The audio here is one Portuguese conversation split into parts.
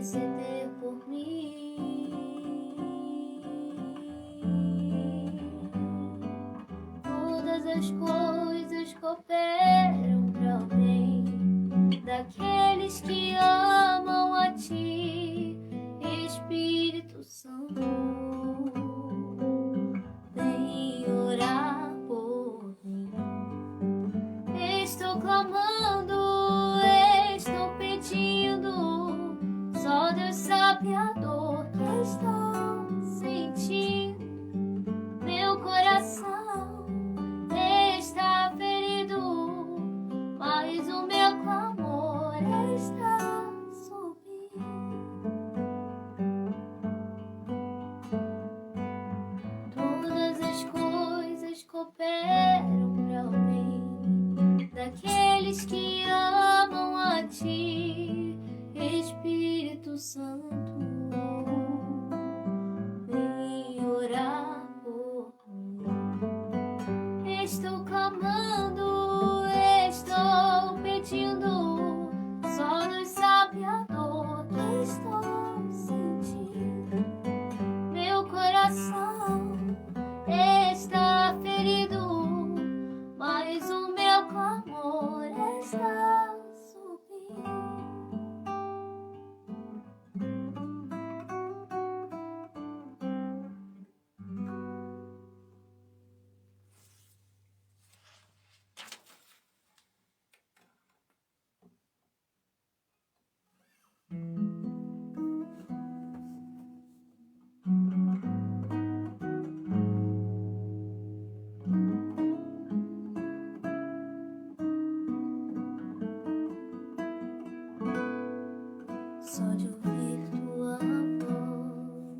interceder por mim. Todas as coisas cooperam para o bem daqueles que amam a Ti, Espírito Santo. Vem orar por mim. Estou clamando, estou pedindo. Só Deus sabe a dor que estou sentindo. Meu coração está ferido, mas o meu clamor está subindo. Todas as coisas cooperam para o bem daqueles que amam a Ti, Espírito Santo. Vem orar por mim. Estou clamando, estou pedindo. Só Deus sabe a dor que estou sentindo. Meu coração está ferido, mas o meu clamor está subindo. Só de ouvir Tua voz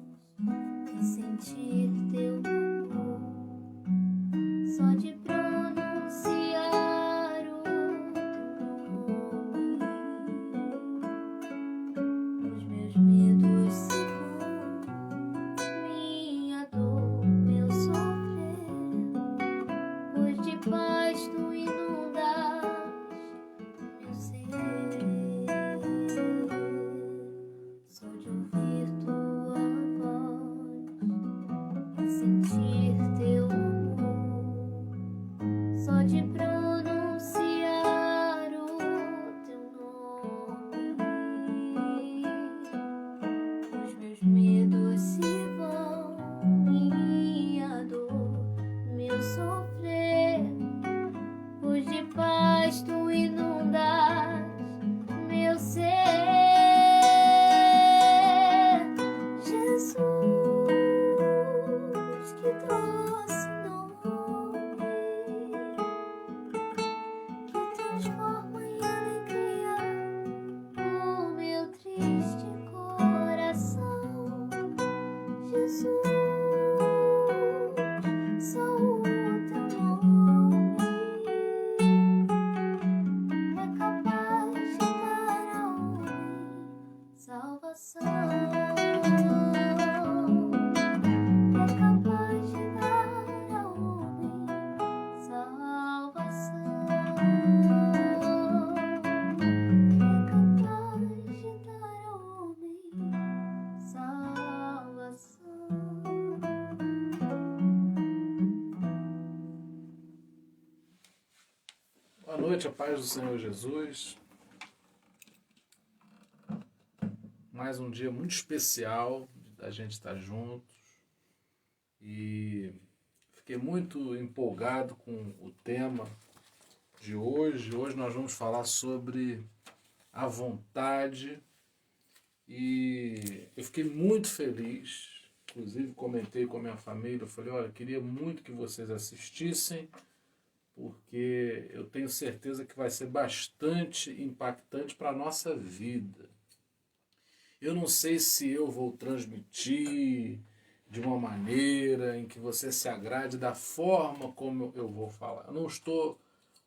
e sentir Teu amor, só de pronunciar o Teu nome, os meus medos se vão, minha dor, meu sofrer, pois de paz Tu inundas meu ser. Só de ouvir Tua voz e sentir Teu amor, só de pronunciar o Teu nome, os meus medos se vão, minha dor, meu sofrer, pois de paz Tu inundas meu ser. Jesus, que doce nome, que transforma em alegria o meu triste coração. Jesus, só o Teu nome é capaz de dar ao homem salvação. É capaz de dar ao homem salvação. É capaz de dar ao homem salvação. Boa noite, a paz do Senhor Jesus. Mais um dia muito especial da gente estar juntos. E fiquei muito empolgado com o tema de hoje. Hoje nós vamos falar sobre a vontade. E eu fiquei muito feliz. Inclusive comentei com a minha família. Eu falei, olha, eu queria muito que vocês assistissem, porque eu tenho certeza que vai ser bastante impactante para a nossa vida. Eu não sei se eu vou transmitir de uma maneira em que você se agrade da forma como eu vou falar. Eu não estou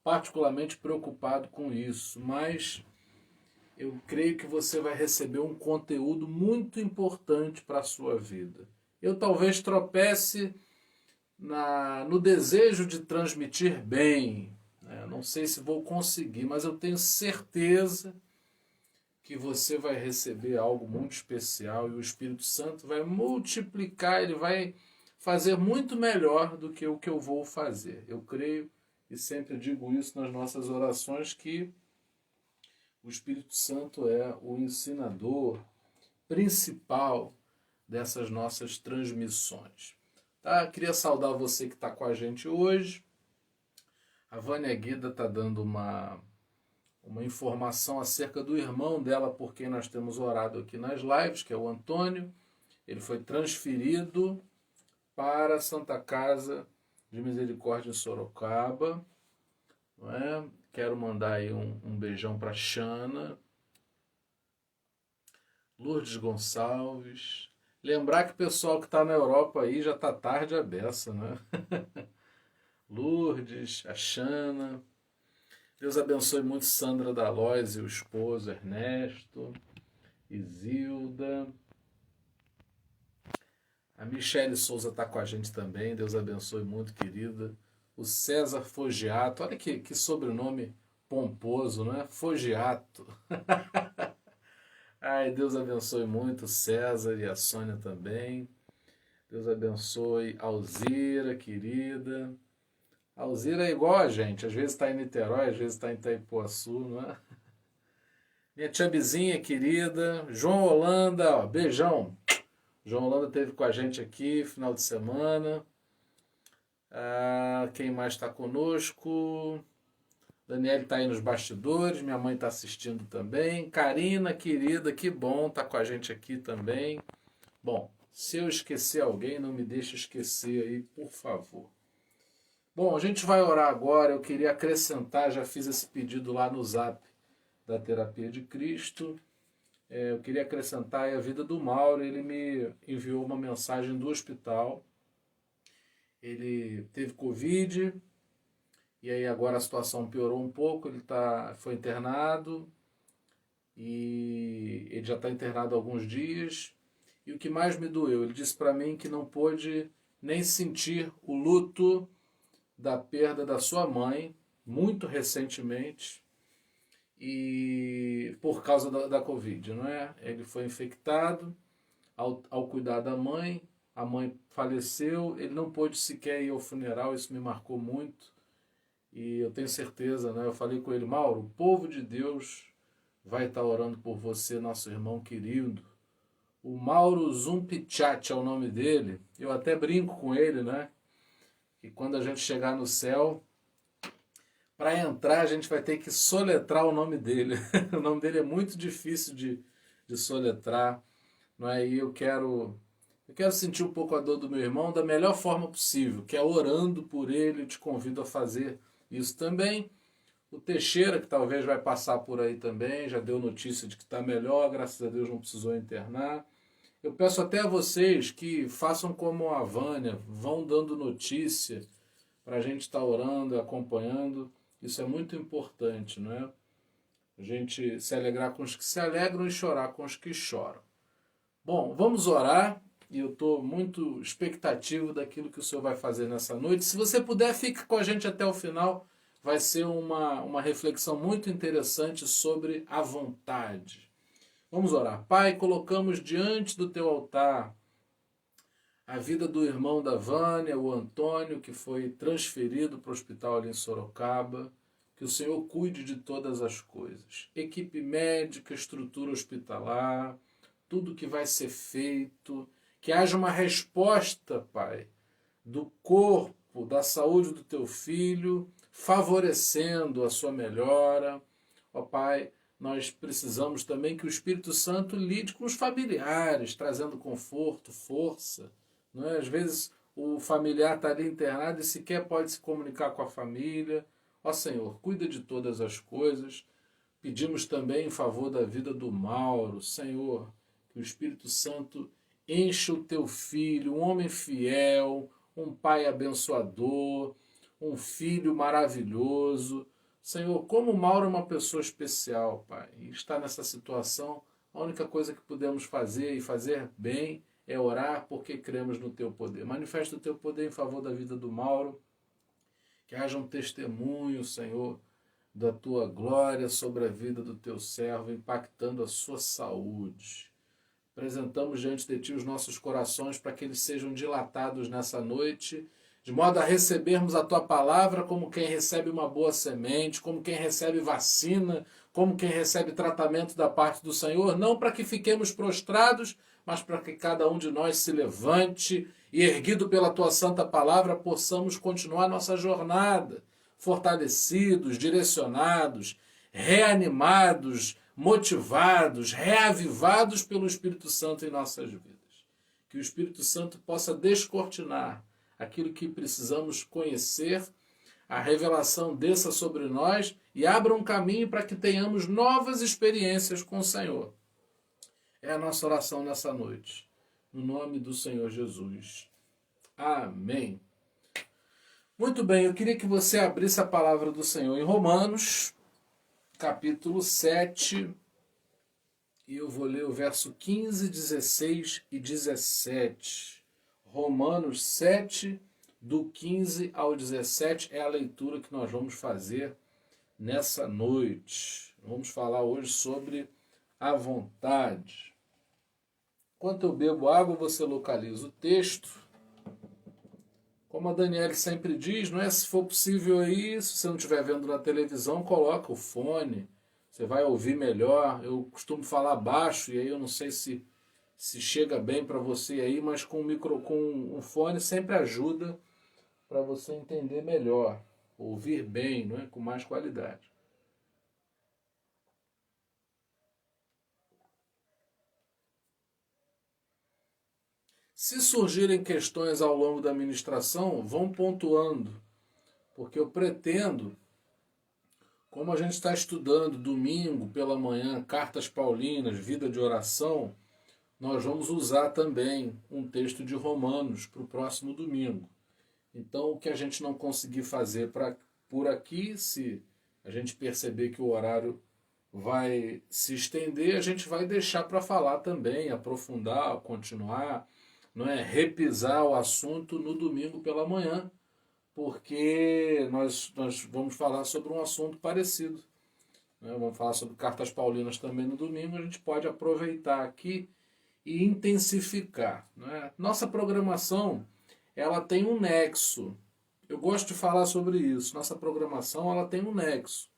particularmente preocupado com isso, mas eu creio que você vai receber um conteúdo muito importante para a sua vida. Eu talvez tropece no desejo de transmitir bem. Não sei se vou conseguir, mas eu tenho certeza que você vai receber algo muito especial e o Espírito Santo vai multiplicar, ele vai fazer muito melhor do que o que eu vou fazer. Eu creio e sempre digo isso nas nossas orações, que o Espírito Santo é o ensinador principal dessas nossas transmissões. Tá? Queria saudar você que está com a gente hoje. A Vânia Guida está dando uma informação acerca do irmão dela, por quem nós temos orado aqui nas lives, que é o Antônio. Ele foi transferido para a Santa Casa de Misericórdia em Sorocaba. Não é? Quero mandar aí um beijão para Xana, Lourdes Gonçalves. Lembrar que o pessoal que está na Europa aí já está tarde a beça, né? Lourdes, a Xana. Deus abençoe muito Sandra Dalóis e o esposo Ernesto, Isilda. A Michele Souza está com a gente também. Deus abençoe muito, querida. O César Fogiato. Olha que sobrenome pomposo, não é? Fogiato. Ai, Deus abençoe muito o César e a Sônia também. Deus abençoe a Alzira, querida. A Alzira é igual a gente. Às vezes está em Niterói, às vezes está em Itaipuaçu, não é? Minha tia Bizinha, querida. João Holanda, ó, beijão. João Holanda esteve com a gente aqui final de semana. Quem mais está conosco? Daniela está aí nos bastidores. Minha mãe está assistindo também. Karina, querida, que bom, está com a gente aqui também. Bom, se eu esquecer alguém, não me deixe esquecer aí, por favor. Bom, a gente vai orar agora. Eu queria acrescentar, já fiz esse pedido lá no Zap da Terapia de Cristo. Eu queria acrescentar a vida do Mauro. Ele me enviou uma mensagem do hospital. Ele teve Covid e aí agora a situação piorou um pouco. Ele foi internado e ele já está internado há alguns dias. E o que mais me doeu, ele disse para mim que não pôde nem sentir o luto da perda da sua mãe, muito recentemente, e por causa da Covid, não é? Ele foi infectado ao cuidar da mãe, a mãe faleceu, ele não pôde sequer ir ao funeral, isso me marcou muito, e eu tenho certeza, né? Eu falei com ele, Mauro, o povo de Deus vai estar orando por você, nosso irmão querido. O Mauro Zumpichat é o nome dele, eu até brinco com ele, né? E quando a gente chegar no céu, para entrar a gente vai ter que soletrar o nome dele. O nome dele é muito difícil de soletrar, não é? E eu quero sentir um pouco a dor do meu irmão da melhor forma possível, que é orando por ele. Eu te convido a fazer isso também. O Teixeira, que talvez vai passar por aí também, já deu notícia de que está melhor, graças a Deus não precisou internar. Eu peço até a vocês que façam como a Vânia, vão dando notícia para a gente estar orando, acompanhando. Isso é muito importante, não é? A gente se alegrar com os que se alegram e chorar com os que choram. Bom, vamos orar e eu estou muito expectativo daquilo que o Senhor vai fazer nessa noite. Se você puder, fique com a gente até o final. Vai ser uma reflexão muito interessante sobre a vontade. Vamos orar. Pai, colocamos diante do teu altar a vida do irmão da Vânia, o Antônio, que foi transferido para o hospital ali em Sorocaba. Que o Senhor cuide de todas as coisas. Equipe médica, estrutura hospitalar, tudo que vai ser feito. Que haja uma resposta, Pai, do corpo, da saúde do teu filho, favorecendo a sua melhora. Ó Pai, nós precisamos também que o Espírito Santo lide com os familiares, trazendo conforto, força. Não é? Às vezes o familiar está ali internado e sequer pode se comunicar com a família. Ó Senhor, cuida de todas as coisas. Pedimos também em favor da vida do Mauro. Senhor, que o Espírito Santo encha o teu filho, um homem fiel, um pai abençoador, um filho maravilhoso. Senhor, como o Mauro é uma pessoa especial, Pai, e está nessa situação, a única coisa que podemos fazer e fazer bem é orar porque cremos no teu poder. Manifesta o teu poder em favor da vida do Mauro, que haja um testemunho, Senhor, da tua glória sobre a vida do teu servo, impactando a sua saúde. Apresentamos diante de ti os nossos corações para que eles sejam dilatados nessa noite, de modo a recebermos a tua palavra como quem recebe uma boa semente, como quem recebe vacina, como quem recebe tratamento da parte do Senhor, não para que fiquemos prostrados, mas para que cada um de nós se levante e, erguido pela tua santa palavra, possamos continuar nossa jornada, fortalecidos, direcionados, reanimados, motivados, reavivados pelo Espírito Santo em nossas vidas. Que o Espírito Santo possa descortinar aquilo que precisamos conhecer, a revelação desça sobre nós e abra um caminho para que tenhamos novas experiências com o Senhor. É a nossa oração nessa noite. No nome do Senhor Jesus. Amém. Muito bem, eu queria que você abrisse a palavra do Senhor em Romanos, capítulo 7, e eu vou ler o verso 15, 16 e 17. Romanos 7, do 15 ao 17, é a leitura que nós vamos fazer nessa noite. Vamos falar hoje sobre a vontade. Enquanto eu bebo água, você localiza o texto. Como a Daniela sempre diz, não é? Se for possível aí, se você não estiver vendo na televisão, coloca o fone, você vai ouvir melhor. Eu costumo falar baixo e aí eu não sei se chega bem para você aí, mas com um fone sempre ajuda para você entender melhor, ouvir bem, não é? Com mais qualidade. Se surgirem questões ao longo da ministração, vão pontuando, porque eu pretendo, como a gente está estudando domingo pela manhã, cartas paulinas, vida de oração, nós vamos usar também um texto de Romanos para o próximo domingo. Então, o que a gente não conseguir fazer por aqui, se a gente perceber que o horário vai se estender, a gente vai deixar para falar também, aprofundar, continuar, não é? Repisar o assunto no domingo pela manhã, porque nós vamos falar sobre um assunto parecido. Né? Vamos falar sobre cartas paulinas também no domingo, a gente pode aproveitar aqui e intensificar. Né? Nossa programação, ela tem um nexo. Eu gosto de falar sobre isso. Nossa programação, ela tem um nexo.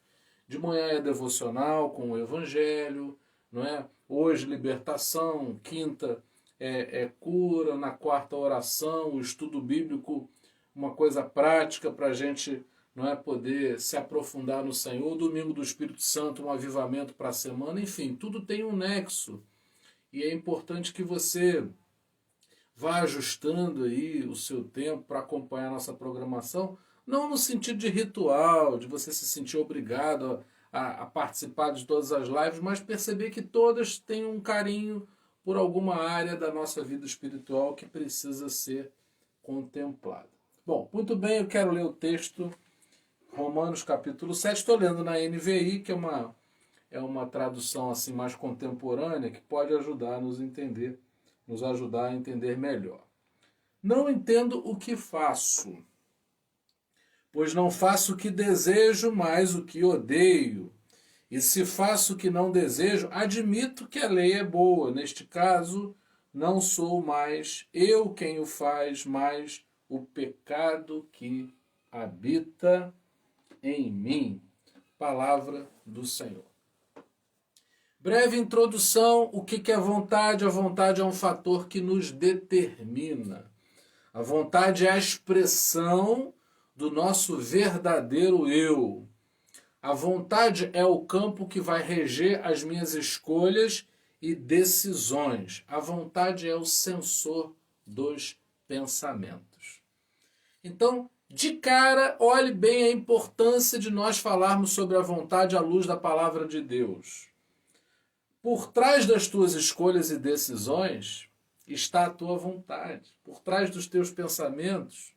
De manhã é devocional com o Evangelho, não é? Hoje libertação, quinta é cura, na quarta oração, o estudo bíblico, uma coisa prática para a gente, não é, poder se aprofundar no Senhor. Domingo do Espírito Santo, um avivamento para a semana. Enfim, tudo tem um nexo. E é importante que você vá ajustando aí o seu tempo para acompanhar a nossa programação, não no sentido de ritual, de você se sentir obrigado a participar de todas as lives, mas perceber que todas têm um carinho por alguma área da nossa vida espiritual que precisa ser contemplada. Bom, muito bem, eu quero ler o texto, Romanos capítulo 7, estou lendo na NVI, que é uma tradução assim mais contemporânea, que pode ajudar nos ajudar a entender melhor. Não entendo o que faço, pois não faço o que desejo, mas o que odeio. E se faço o que não desejo, admito que a lei é boa. Neste caso, não sou mais eu quem o faz, mas o pecado que habita em mim. Palavra do Senhor. Breve introdução, o que é vontade? A vontade é um fator que nos determina. A vontade é a expressão do nosso verdadeiro eu. A vontade é o campo que vai reger as minhas escolhas e decisões. A vontade é o sensor dos pensamentos. Então, de cara, olhe bem a importância de nós falarmos sobre a vontade à luz da palavra de Deus. Por trás das tuas escolhas e decisões está a tua vontade. Por trás dos teus pensamentos,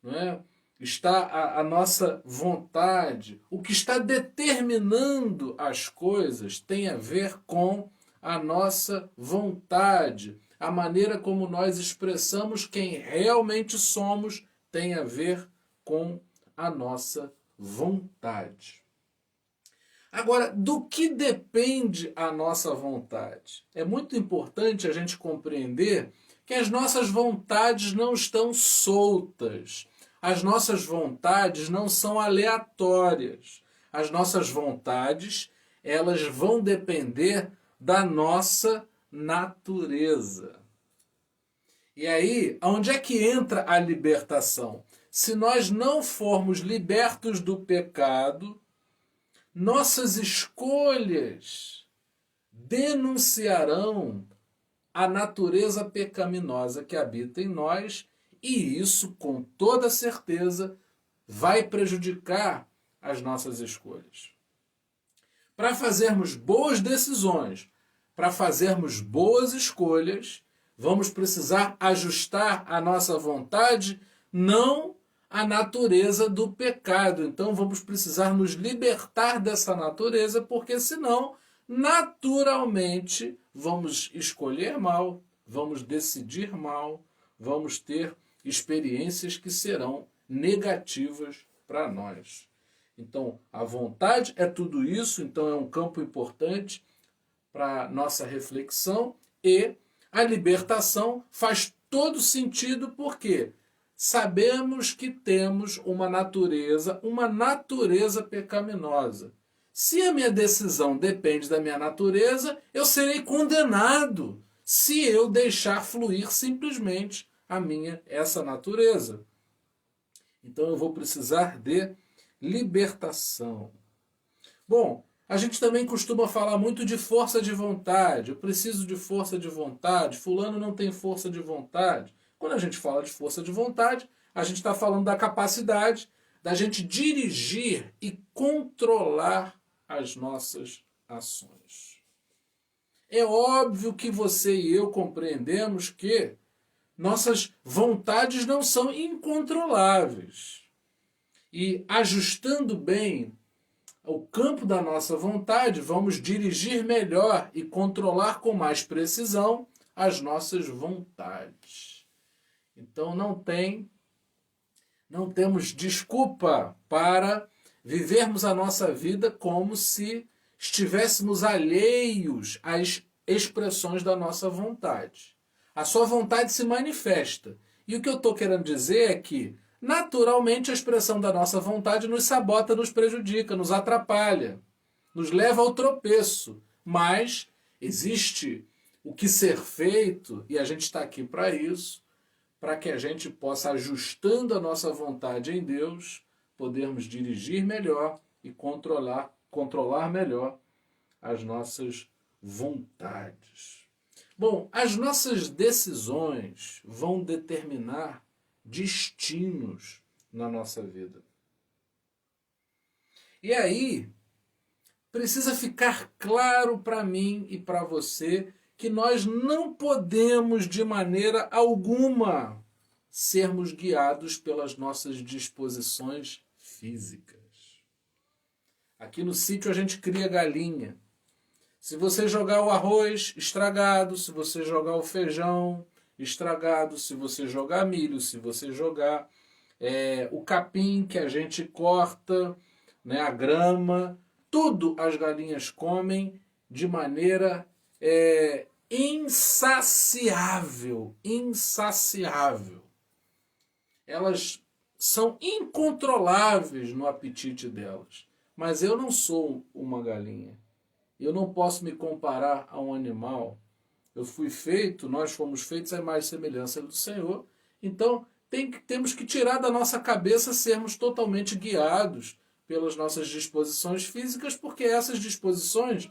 não é? Está a nossa vontade. O que está determinando as coisas tem a ver com a nossa vontade. A maneira como nós expressamos quem realmente somos tem a ver com a nossa vontade. Agora, do que depende a nossa vontade? É muito importante a gente compreender que as nossas vontades não estão soltas. As nossas vontades não são aleatórias. As nossas vontades, elas vão depender da nossa natureza. E aí, onde é que entra a libertação? Se nós não formos libertos do pecado, nossas escolhas denunciarão a natureza pecaminosa que habita em nós, e isso, com toda certeza, vai prejudicar as nossas escolhas. Para fazermos boas decisões, para fazermos boas escolhas, vamos precisar ajustar a nossa vontade, não a natureza do pecado. Então vamos precisar nos libertar dessa natureza, porque senão, naturalmente, vamos escolher mal, vamos decidir mal, vamos ter experiências que serão negativas para nós. Então, a vontade é tudo isso, então é um campo importante para nossa reflexão, e a libertação faz todo sentido porque sabemos que temos uma natureza pecaminosa. Se a minha decisão depende da minha natureza, eu serei condenado se eu deixar fluir simplesmente essa natureza. Então eu vou precisar de libertação. Bom, a gente também costuma falar muito de força de vontade. Eu preciso de força de vontade. Fulano não tem força de vontade. Quando a gente fala de força de vontade, a gente está falando da capacidade da gente dirigir e controlar as nossas ações. É óbvio que você e eu compreendemos que nossas vontades não são incontroláveis. E ajustando bem o campo da nossa vontade, vamos dirigir melhor e controlar com mais precisão as nossas vontades. Então não temos desculpa para vivermos a nossa vida como se estivéssemos alheios às expressões da nossa vontade. A sua vontade se manifesta. E o que eu estou querendo dizer é que, naturalmente, a expressão da nossa vontade nos sabota, nos prejudica, nos atrapalha, nos leva ao tropeço. Mas existe o que ser feito, e a gente está aqui para isso, para que a gente possa, ajustando a nossa vontade em Deus, podermos dirigir melhor e controlar melhor as nossas vontades. Bom, as nossas decisões vão determinar destinos na nossa vida. E aí, precisa ficar claro para mim e para você que nós não podemos, de maneira alguma, sermos guiados pelas nossas disposições físicas. Aqui no sítio a gente cria galinha. Se você jogar o arroz estragado, se você jogar o feijão estragado, se você jogar milho, se você jogar o capim que a gente corta, né, a grama, tudo as galinhas comem de maneira insaciável. Elas são incontroláveis no apetite delas. Mas eu não sou uma galinha. Eu não posso me comparar a um animal. Nós fomos feitos à imagem e semelhança do Senhor. Então, temos que tirar da nossa cabeça sermos totalmente guiados pelas nossas disposições físicas, porque essas disposições,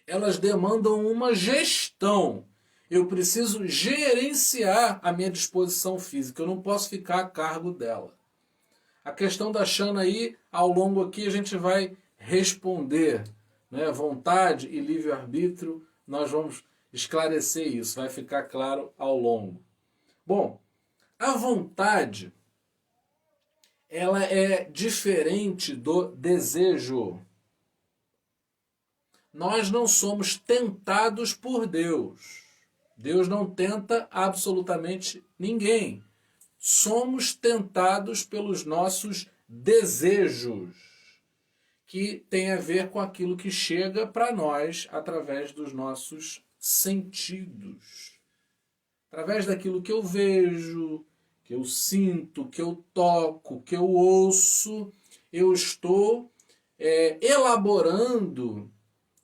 elas demandam uma gestão. Eu preciso gerenciar a minha disposição física. Eu não posso ficar a cargo dela. A questão da Xana aí, ao longo aqui, a gente vai responder. Né? Vontade e livre-arbítrio, nós vamos esclarecer isso. Vai ficar claro ao longo. Bom, a vontade, ela é diferente do desejo. Nós não somos tentados por Deus. Deus não tenta absolutamente ninguém. Somos tentados pelos nossos desejos, que tem a ver com aquilo que chega para nós através dos nossos sentidos. Através daquilo que eu vejo, que eu sinto, que eu toco, que eu ouço, eu estou elaborando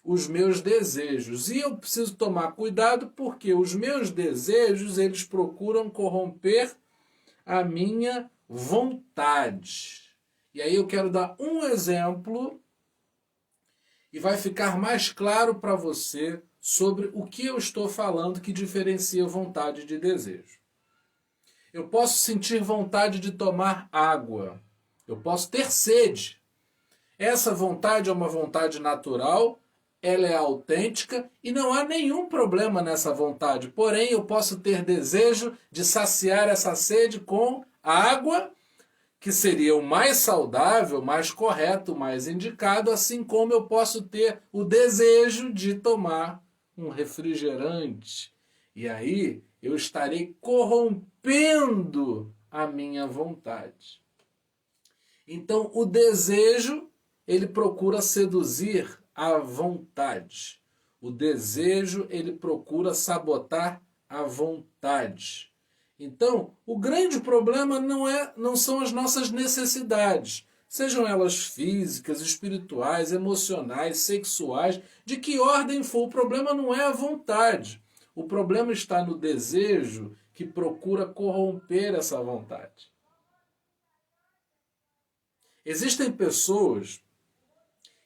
os meus desejos. E eu preciso tomar cuidado porque os meus desejos, eles procuram corromper a minha vontade. E aí eu quero dar um exemplo e vai ficar mais claro para você sobre o que eu estou falando que diferencia vontade de desejo. Eu posso sentir vontade de tomar água. Eu posso ter sede. Essa vontade é uma vontade natural, ela é autêntica e não há nenhum problema nessa vontade. Porém, eu posso ter desejo de saciar essa sede com água, que seria o mais saudável, mais correto, mais indicado, assim como eu posso ter o desejo de tomar um refrigerante. E aí eu estarei corrompendo a minha vontade. Então, o desejo, ele procura seduzir a vontade. O desejo, ele procura sabotar a vontade. Então, o grande problema não são as nossas necessidades, sejam elas físicas, espirituais, emocionais, sexuais, de que ordem for. O problema não é a vontade. O problema está no desejo que procura corromper essa vontade. Existem pessoas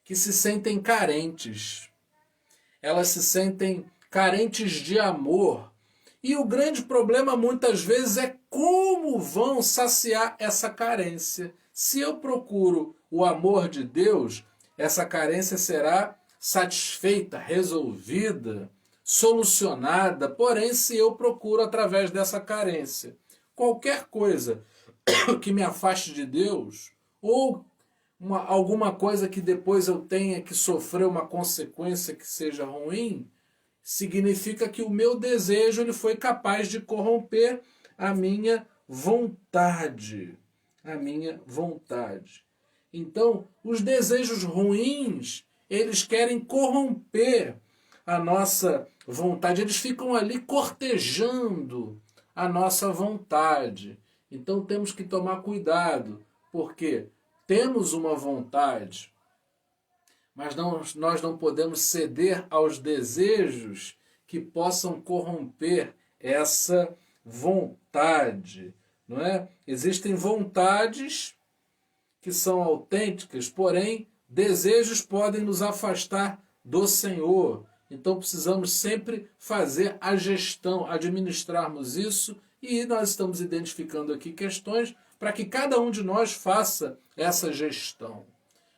que se sentem carentes. Elas se sentem carentes de amor. E o grande problema muitas vezes é como vão saciar essa carência. Se eu procuro o amor de Deus, essa carência será satisfeita, resolvida, solucionada. Porém, se eu procuro através dessa carência qualquer coisa que me afaste de Deus, ou alguma coisa que depois eu tenha que sofrer uma consequência que seja ruim, significa que o meu desejo ele foi capaz de corromper a minha vontade. A minha vontade. Então, os desejos ruins, eles querem corromper a nossa vontade. Eles ficam ali cortejando a nossa vontade. Então, temos que tomar cuidado, porque temos uma vontade, mas nós não podemos ceder aos desejos que possam corromper essa vontade, não é? Existem vontades que são autênticas, porém desejos podem nos afastar do Senhor. Então precisamos sempre fazer a gestão, administrarmos isso, e nós estamos identificando aqui questões para que cada um de nós faça essa gestão.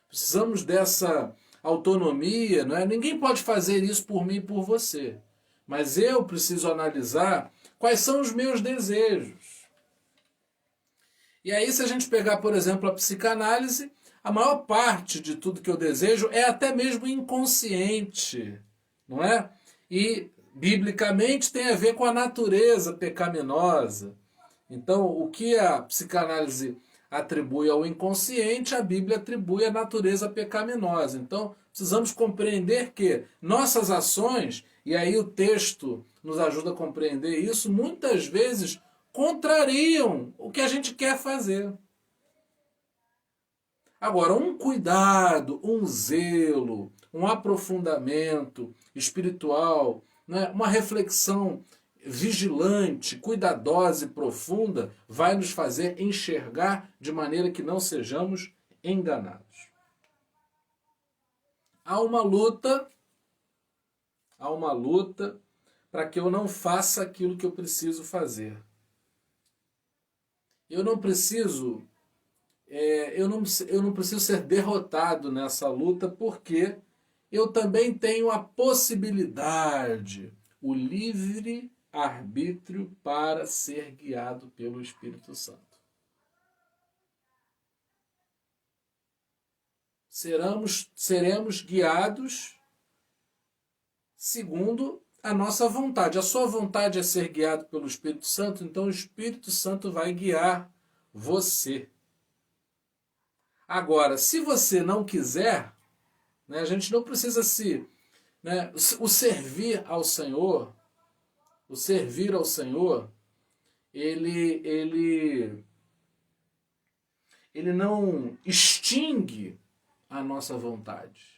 Precisamos dessa autonomia, não é? Ninguém pode fazer isso por mim e por você. Mas eu preciso analisar quais são os meus desejos. E aí, se a gente pegar, por exemplo, a psicanálise, a maior parte de tudo que eu desejo é até mesmo inconsciente, não é? E, biblicamente, tem a ver com a natureza pecaminosa. Então, o que a psicanálise atribui ao inconsciente, a Bíblia atribui à natureza pecaminosa. Então, precisamos compreender que nossas ações, e aí o texto nos ajuda a compreender isso, muitas vezes contrariam o que a gente quer fazer. Agora, um cuidado, um zelo, um aprofundamento espiritual, né, uma reflexão vigilante, cuidadosa e profunda, vai nos fazer enxergar de maneira que não sejamos enganados. Há uma luta para que eu não faça aquilo que eu preciso fazer. Eu não preciso ser derrotado nessa luta, porque eu também tenho a possibilidade, o livre arbítrio para ser guiado pelo Espírito Santo. Seremos guiados segundo a nossa vontade. A sua vontade é ser guiado pelo Espírito Santo, então o Espírito Santo vai guiar você. Agora, se você não quiser, né? A gente não precisa se... Né? O servir ao Senhor, ele não extingue a nossa vontade.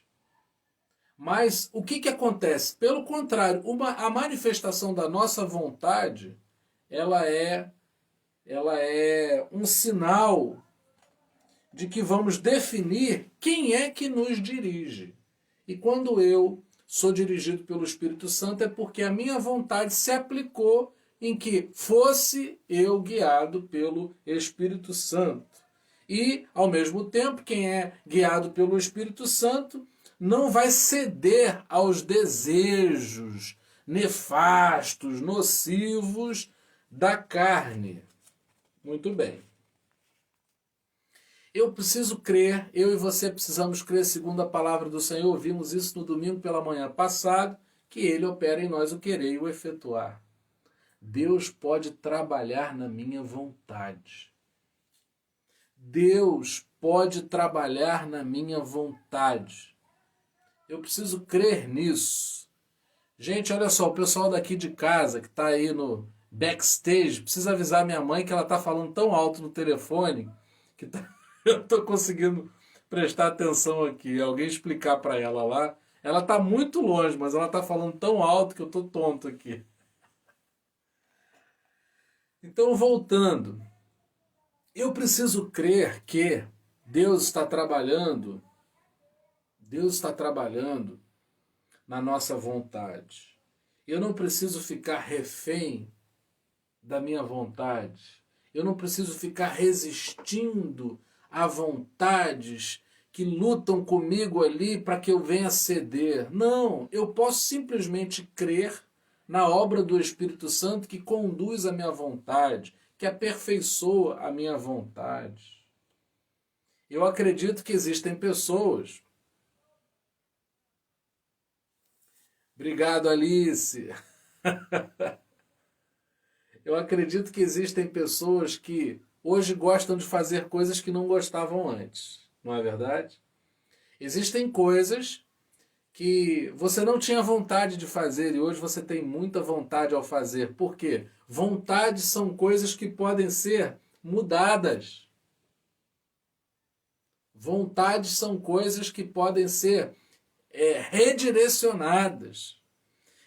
Mas o que acontece? Pelo contrário, a manifestação da nossa vontade, ela é um sinal de que vamos definir quem é que nos dirige. E quando eu sou dirigido pelo Espírito Santo é porque a minha vontade se aplicou em que fosse eu guiado pelo Espírito Santo. E, ao mesmo tempo, quem é guiado pelo Espírito Santo não vai ceder aos desejos nefastos, nocivos da carne. Muito bem. Eu preciso crer, eu e você precisamos crer segundo a palavra do Senhor. Ouvimos isso no domingo pela manhã passado, que Ele opera em nós o querer e o efetuar. Deus pode trabalhar na minha vontade. Deus pode trabalhar na minha vontade. Eu preciso crer nisso. Gente, olha só, o pessoal daqui de casa que está aí no backstage, precisa avisar minha mãe que ela está falando tão alto no telefone que eu estou conseguindo prestar atenção aqui. Alguém explicar para ela lá. Ela está muito longe, mas ela está falando tão alto que eu estou tonto aqui. Então, voltando. Eu preciso crer que Deus está trabalhando na nossa vontade. Eu não preciso ficar refém da minha vontade. Eu não preciso ficar resistindo a vontades que lutam comigo ali para que eu venha ceder. Não, eu posso simplesmente crer na obra do Espírito Santo que conduz a minha vontade, que aperfeiçoa a minha vontade. Eu acredito que existem pessoas... Obrigado, Alice. Eu acredito que existem pessoas que hoje gostam de fazer coisas que não gostavam antes. Não é verdade? Existem coisas que você não tinha vontade de fazer e hoje você tem muita vontade ao fazer. Por quê? Vontades são coisas que podem ser mudadas. Vontades são coisas que podem ser redirecionadas.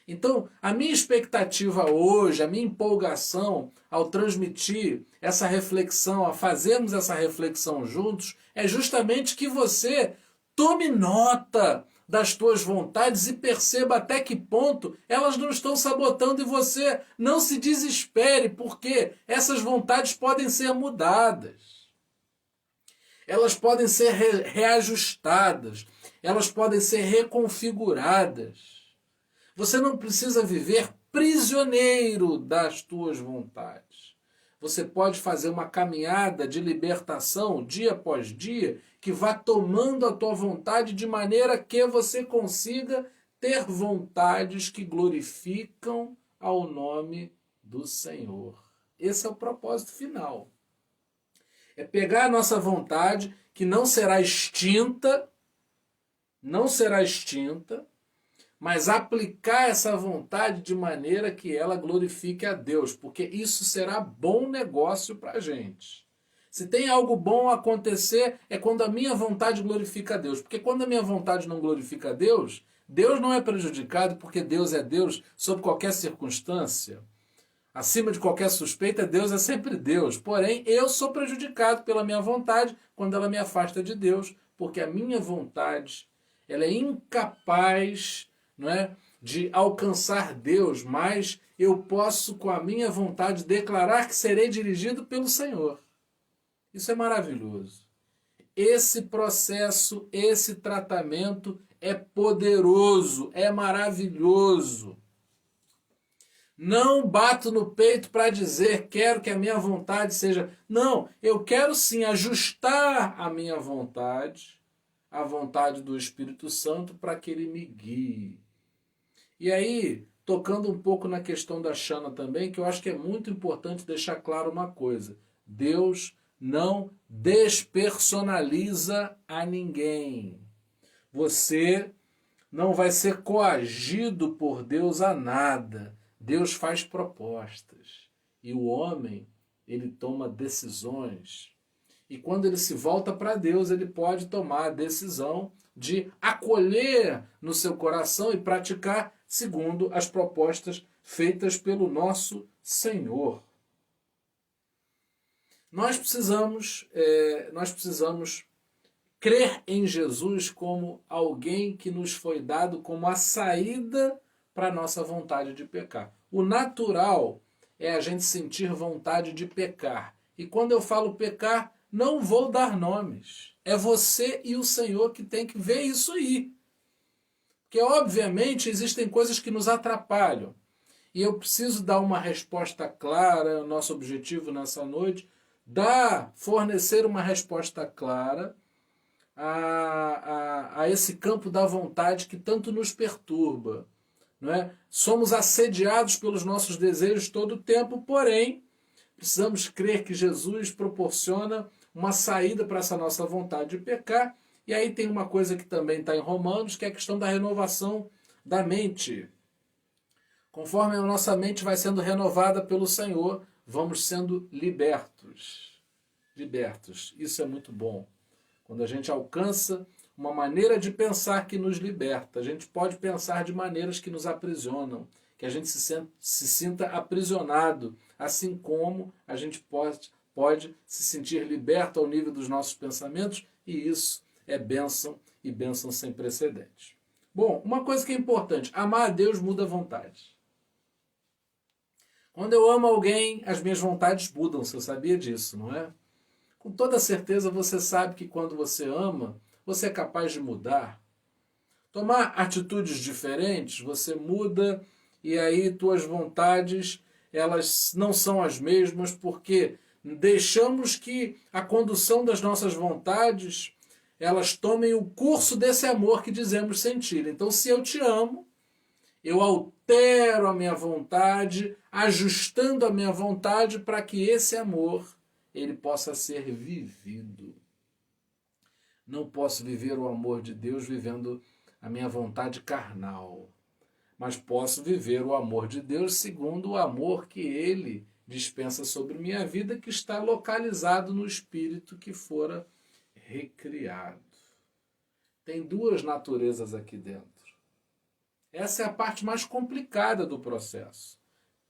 Então, a minha expectativa hoje, a minha empolgação ao transmitir essa reflexão, a fazermos essa reflexão juntos, é justamente que você tome nota das tuas vontades e perceba até que ponto elas não estão sabotando e você não se desespere, porque essas vontades podem ser mudadas. Elas podem ser reajustadas, elas podem ser reconfiguradas. Você não precisa viver prisioneiro das tuas vontades. Você pode fazer uma caminhada de libertação dia após dia que vá tomando a tua vontade de maneira que você consiga ter vontades que glorificam ao nome do Senhor. Esse é o propósito final. É pegar a nossa vontade, que não será extinta, mas aplicar essa vontade de maneira que ela glorifique a Deus, porque isso será bom negócio para a gente. Se tem algo bom a acontecer, é quando a minha vontade glorifica a Deus, porque quando a minha vontade não glorifica a Deus, Deus não é prejudicado, porque Deus é Deus sob qualquer circunstância. Acima de qualquer suspeita, Deus é sempre Deus. Porém, eu sou prejudicado pela minha vontade quando ela me afasta de Deus, porque a minha vontade ela é incapaz, não é, de alcançar Deus, mas eu posso, com a minha vontade, declarar que serei dirigido pelo Senhor. Isso é maravilhoso. Esse processo, esse tratamento é poderoso, é maravilhoso. Não bato no peito para dizer quero que a minha vontade seja... Não, eu quero sim ajustar a minha vontade, a vontade do Espírito Santo, para que ele me guie. E aí, tocando um pouco na questão da Xana também, que eu acho que é muito importante deixar claro uma coisa. Deus não despersonaliza a ninguém. Você não vai ser coagido por Deus a nada. Deus faz propostas. E o homem, ele toma decisões. E quando ele se volta para Deus, ele pode tomar a decisão de acolher no seu coração e praticar segundo as propostas feitas pelo nosso Senhor. Nós precisamos crer em Jesus como alguém que nos foi dado como a saída para a nossa vontade de pecar. O natural é a gente sentir vontade de pecar. E quando eu falo pecar, não vou dar nomes. É você e o Senhor que tem que ver isso aí. Porque, obviamente, existem coisas que nos atrapalham. E eu preciso dar uma resposta clara, o nosso objetivo nessa noite, fornecer uma resposta clara a esse campo da vontade que tanto nos perturba. Não é? Somos assediados pelos nossos desejos todo o tempo, porém, precisamos crer que Jesus proporciona uma saída para essa nossa vontade de pecar. E aí tem uma coisa que também está em Romanos, que é a questão da renovação da mente. Conforme a nossa mente vai sendo renovada pelo Senhor, vamos sendo libertos. Libertos. Isso é muito bom. Quando a gente alcança uma maneira de pensar que nos liberta, a gente pode pensar de maneiras que nos aprisionam, que a gente se sinta aprisionado, assim como a gente pode se sentir liberto ao nível dos nossos pensamentos, e isso é bênção e bênção sem precedentes. Bom, uma coisa que é importante, amar a Deus muda a vontade. Quando eu amo alguém, as minhas vontades mudam, você sabia disso, não é? Com toda certeza você sabe que quando você ama, você é capaz de mudar. Tomar atitudes diferentes, você muda e aí tuas vontades, elas não são as mesmas porque deixamos que a condução das nossas vontades, elas tomem o curso desse amor que dizemos sentir. Então, se eu te amo, eu altero a minha vontade, ajustando a minha vontade para que esse amor ele possa ser vivido. Não posso viver o amor de Deus vivendo a minha vontade carnal, mas posso viver o amor de Deus segundo o amor que Ele dispensa sobre minha vida, que está localizado no Espírito que fora recriado. Tem duas naturezas aqui dentro. Essa é a parte mais complicada do processo.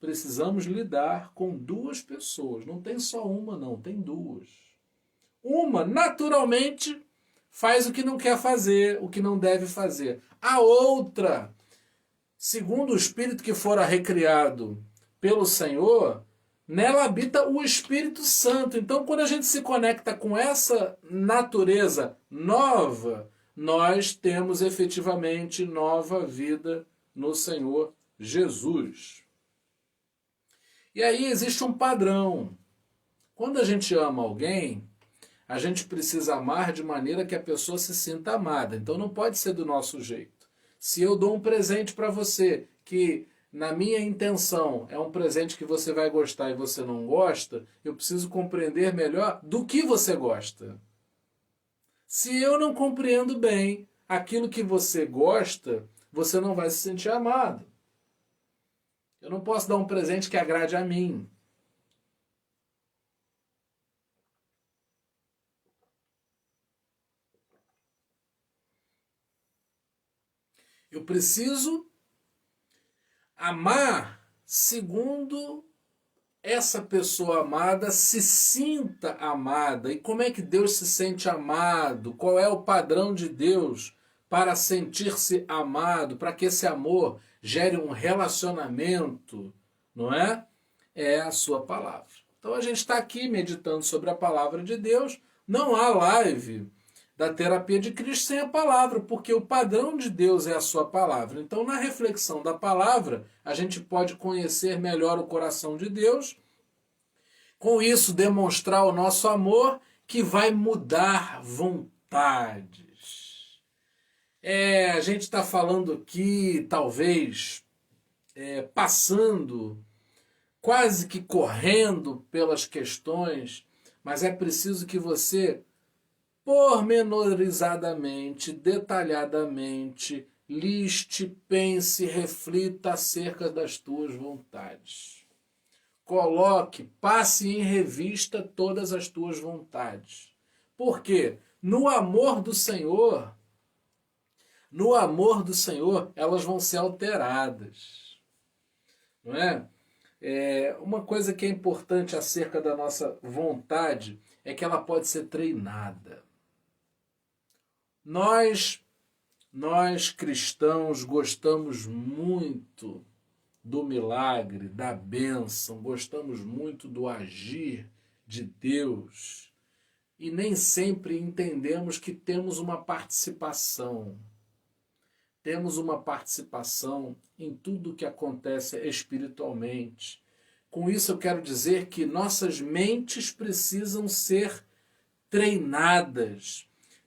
Precisamos lidar com duas pessoas. Não tem só uma, não. Tem duas. Uma, naturalmente, faz o que não quer fazer, o que não deve fazer. A outra, segundo o Espírito que fora recriado pelo Senhor, nela habita o Espírito Santo. Então, quando a gente se conecta com essa natureza nova, nós temos efetivamente nova vida no Senhor Jesus. E aí existe um padrão. Quando a gente ama alguém, a gente precisa amar de maneira que a pessoa se sinta amada. Então não pode ser do nosso jeito. Se eu dou um presente para você que, na minha intenção, é um presente que você vai gostar e você não gosta, eu preciso compreender melhor do que você gosta. Se eu não compreendo bem aquilo que você gosta, você não vai se sentir amado. Eu não posso dar um presente que agrade a mim. Eu preciso amar segundo essa pessoa amada se sinta amada. E como é que Deus se sente amado? Qual é o padrão de Deus para sentir-se amado? Para que esse amor gere um relacionamento, não é? É a sua palavra. Então a gente está aqui meditando sobre a palavra de Deus. Não há live da terapia de Cristo sem a palavra, porque o padrão de Deus é a sua palavra. Então, na reflexão da palavra, a gente pode conhecer melhor o coração de Deus, com isso demonstrar o nosso amor, que vai mudar vontades. A gente está falando aqui, talvez, passando, quase que correndo pelas questões, mas é preciso que você pormenorizadamente, detalhadamente, liste, pense, reflita acerca das tuas vontades. Coloque, passe em revista todas as tuas vontades. Por quê? No amor do Senhor, elas vão ser alteradas. Não é? Uma coisa que é importante acerca da nossa vontade é que ela pode ser treinada. Nós cristãos gostamos muito do milagre, da bênção, gostamos muito do agir de Deus e nem sempre entendemos que temos uma participação. Temos uma participação em tudo que acontece espiritualmente. Com isso eu quero dizer que nossas mentes precisam ser treinadas.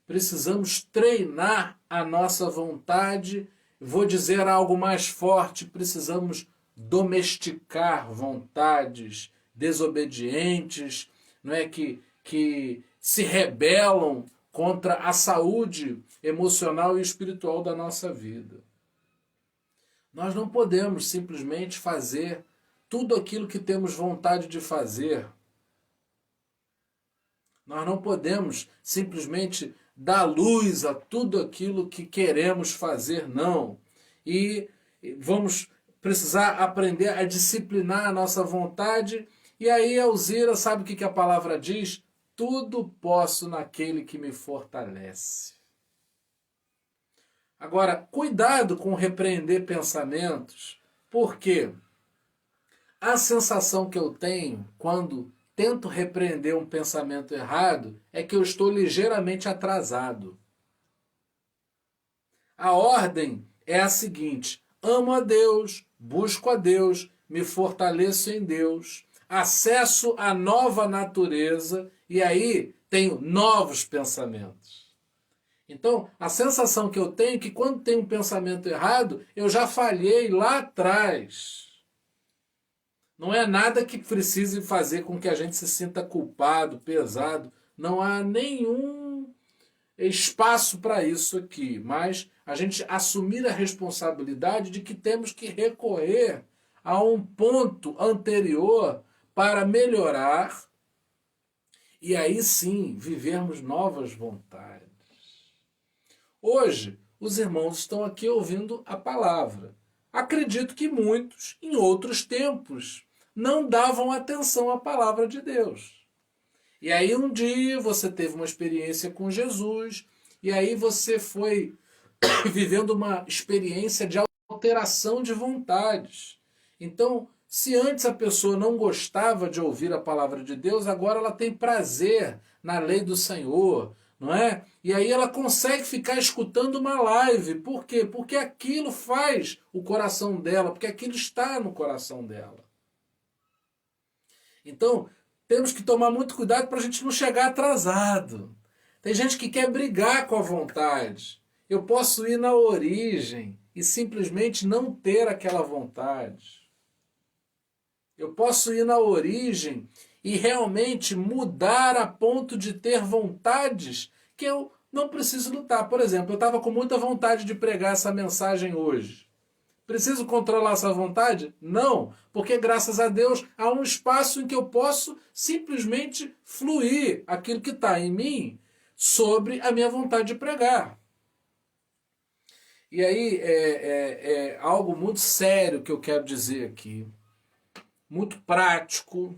Precisamos treinar a nossa vontade. Vou dizer algo mais forte, precisamos domesticar vontades desobedientes, não é, que se rebelam contra a saúde emocional e espiritual da nossa vida. Nós não podemos simplesmente fazer tudo aquilo que temos vontade de fazer. Nós não podemos simplesmente dar luz a tudo aquilo que queremos fazer, não. E vamos precisar aprender a disciplinar a nossa vontade. E aí Alzira, sabe o que a palavra diz? Tudo posso naquele que me fortalece. Agora, cuidado com repreender pensamentos, porque a sensação que eu tenho quando tento repreender um pensamento errado é que eu estou ligeiramente atrasado. A ordem é a seguinte: amo a Deus, busco a Deus, me fortaleço em Deus, acesso a nova natureza e aí tenho novos pensamentos. Então, a sensação que eu tenho é que quando tem um pensamento errado, eu já falhei lá atrás. Não é nada que precise fazer com que a gente se sinta culpado, pesado. Não há nenhum espaço para isso aqui. Mas a gente assumir a responsabilidade de que temos que recorrer a um ponto anterior para melhorar e aí sim vivermos novas vontades. Hoje, os irmãos estão aqui ouvindo a palavra. Acredito que muitos, em outros tempos, não davam atenção à palavra de Deus. E aí um dia você teve uma experiência com Jesus, e aí você foi vivendo uma experiência de alteração de vontades. Então, se antes a pessoa não gostava de ouvir a palavra de Deus, agora ela tem prazer na lei do Senhor, não é? E aí ela consegue ficar escutando uma live. Por quê? Porque aquilo faz o coração dela, porque aquilo está no coração dela. Então, temos que tomar muito cuidado para a gente não chegar atrasado. Tem gente que quer brigar com a vontade. Eu posso ir na origem e simplesmente não ter aquela vontade. Eu posso ir na origem e realmente mudar a ponto de ter vontades que eu não preciso lutar. Por exemplo, eu estava com muita vontade de pregar essa mensagem hoje. Preciso controlar essa vontade? Não, porque graças a Deus há um espaço em que eu posso simplesmente fluir aquilo que está em mim sobre a minha vontade de pregar. E aí é algo muito sério que eu quero dizer aqui, muito prático,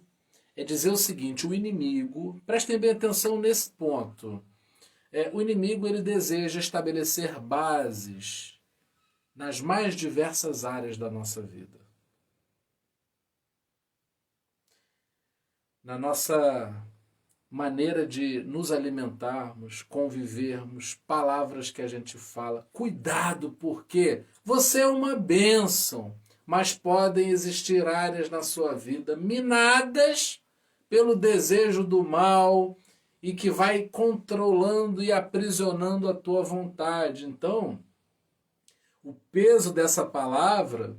é dizer o seguinte: o inimigo, prestem bem atenção nesse ponto, o inimigo ele deseja estabelecer bases nas mais diversas áreas da nossa vida. Na nossa maneira de nos alimentarmos, convivermos, palavras que a gente fala. Cuidado, porque você é uma bênção, mas podem existir áreas na sua vida minadas pelo desejo do mal e que vai controlando e aprisionando a tua vontade. Então, o peso dessa palavra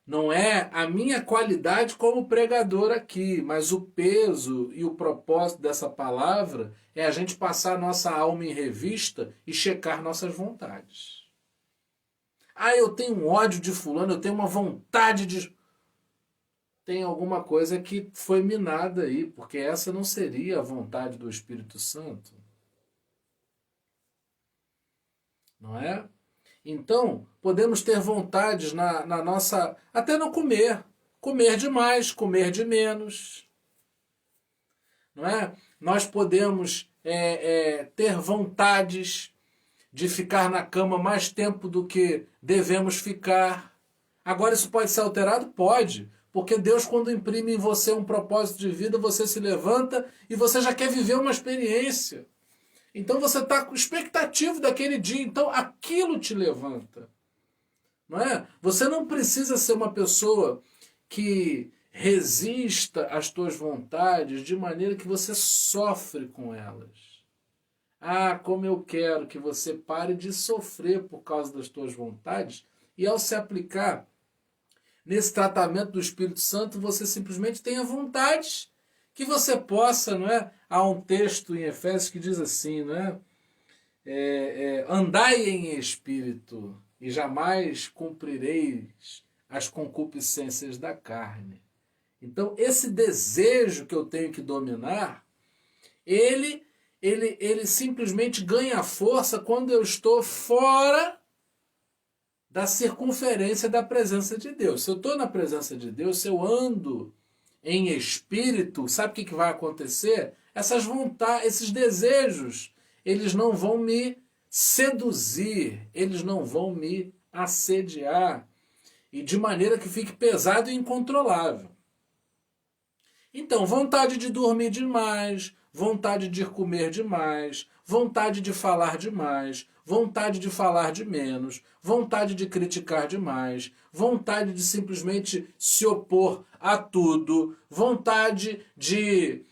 Não é a minha qualidade como pregador aqui, mas o peso e o propósito dessa palavra é a gente passar a nossa alma em revista e checar nossas vontades. Ah, eu tenho um ódio de fulano, eu tenho uma vontade de... Tem alguma coisa que foi minada aí, porque essa não seria a vontade do Espírito Santo. Não é? Então, podemos ter vontades na nossa... Até no comer. Comer demais, comer de menos. Não é? Nós podemos ter vontades de ficar na cama mais tempo do que devemos ficar. Agora, isso pode ser alterado? Pode. Porque Deus, quando imprime em você um propósito de vida, você se levanta e você já quer viver uma experiência. Então você está com expectativa daquele dia, então aquilo te levanta. Não é? Você não precisa ser uma pessoa que resista às tuas vontades de maneira que você sofre com elas. Ah, como eu quero que você pare de sofrer por causa das tuas vontades e ao se aplicar nesse tratamento do Espírito Santo, você simplesmente tenha vontades que você possa, não é? Há um texto em Efésios que diz assim, não é? Andai em espírito e jamais cumprireis as concupiscências da carne. Então, esse desejo que eu tenho que dominar, ele simplesmente ganha força quando eu estou fora da circunferência da presença de Deus. Se eu estou na presença de Deus, se eu ando em espírito, sabe o que vai acontecer? Essas vontades, esses desejos, eles não vão me seduzir, eles não vão me assediar, e de maneira que fique pesado e incontrolável. Então, vontade de dormir demais, vontade de comer demais, vontade de falar demais, vontade de falar de menos, vontade de criticar demais, vontade de simplesmente se opor a tudo, vontade de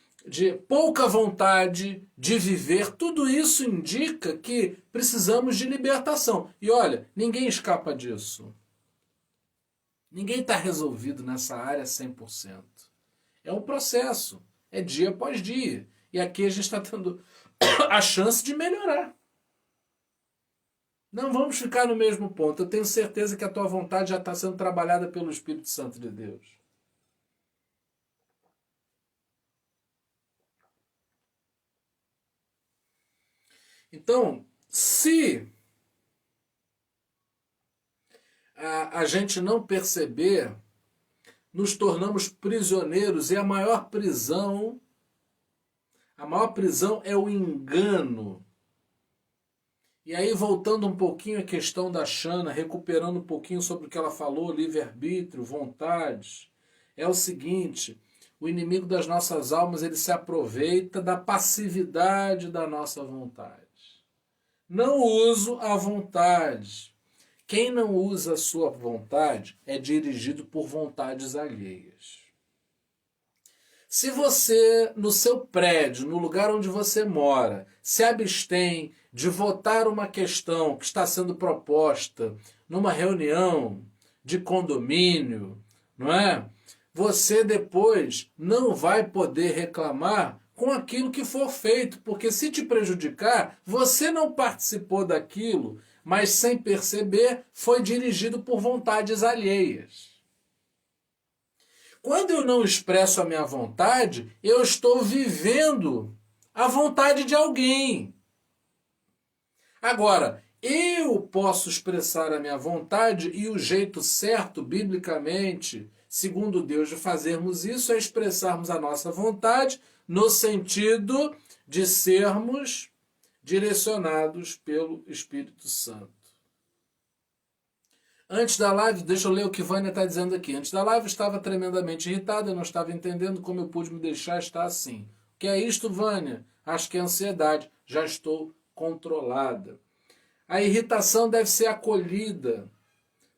pouca vontade de viver, tudo isso indica que precisamos de libertação. E olha, ninguém escapa disso. Ninguém está resolvido nessa área 100%. É um processo, é dia após dia. E aqui a gente está tendo a chance de melhorar. Não vamos ficar no mesmo ponto. Eu tenho certeza que a tua vontade já está sendo trabalhada pelo Espírito Santo de Deus. Então, se a gente não perceber, nos tornamos prisioneiros, e a maior prisão é o engano. E aí, voltando um pouquinho à questão da Shana, recuperando um pouquinho sobre o que ela falou, livre-arbítrio, vontades, é o seguinte: o inimigo das nossas almas, ele se aproveita da passividade da nossa vontade. Não uso a vontade. Quem não usa a sua vontade é dirigido por vontades alheias. Se você, no seu prédio, no lugar onde você mora, se abstém de votar uma questão que está sendo proposta numa reunião de condomínio, não é? Você depois não vai poder reclamar com aquilo que for feito, porque se te prejudicar, você não participou daquilo, mas sem perceber, foi dirigido por vontades alheias. Quando eu não expresso a minha vontade, eu estou vivendo a vontade de alguém. Agora, eu posso expressar a minha vontade e o jeito certo, biblicamente, segundo Deus, de fazermos isso é expressarmos a nossa vontade no sentido de sermos direcionados pelo Espírito Santo. Antes da live, deixa eu ler o que Vânia está dizendo aqui. Antes da live eu estava tremendamente irritada, eu não estava entendendo como eu pude me deixar estar assim. O que é isto, Vânia? Acho que é ansiedade. Já estou controlada. A irritação deve ser acolhida.